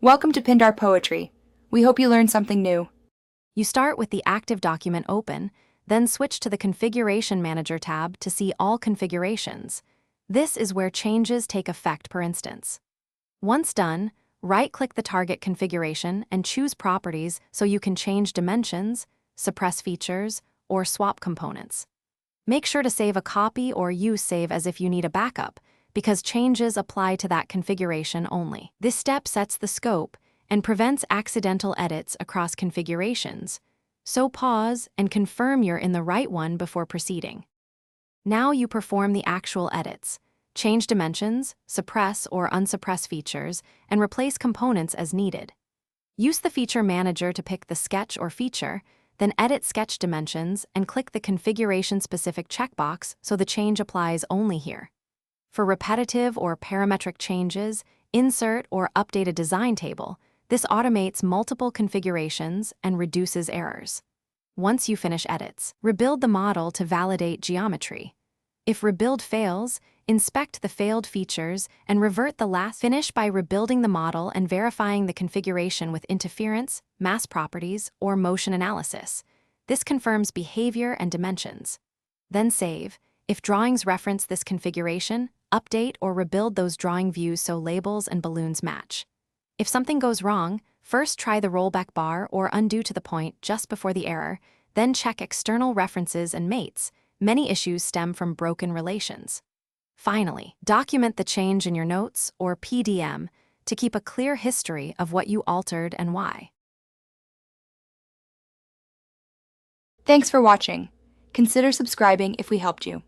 Welcome to Pindar Poetry. We hope you learned something new. You start with the active document open, then switch to the Configuration Manager tab to see all configurations. This is where changes take effect per instance. Once done, right-click the target configuration and choose Properties so you can change dimensions, suppress features, or swap components. Make sure to save a copy or use Save as if you need a backup, because changes apply to that configuration only. This step sets the scope and prevents accidental edits across configurations, so pause and confirm you're in the right one before proceeding. Now you perform the actual edits. Change dimensions, suppress or unsuppress features, and replace components as needed. Use the Feature Manager to pick the sketch or feature, then edit sketch dimensions and click the configuration-specific checkbox so the change applies only here. For repetitive or parametric changes, insert or update a design table, this automates multiple configurations and reduces errors. Once you finish edits, rebuild the model to validate geometry. If rebuild fails, inspect the failed features and revert the last. Finish by rebuilding the model and verifying the configuration with interference, mass properties, or motion analysis. This confirms behavior and dimensions. Then save. If drawings reference this configuration, update or rebuild those drawing views so labels and balloons match. If something goes wrong, first try the rollback bar or undo to the point just before the error, then check external references and mates. Many issues stem from broken relations. Finally, document the change in your notes or PDM to keep a clear history of what you altered and why. Thanks for watching. Consider subscribing if we helped you.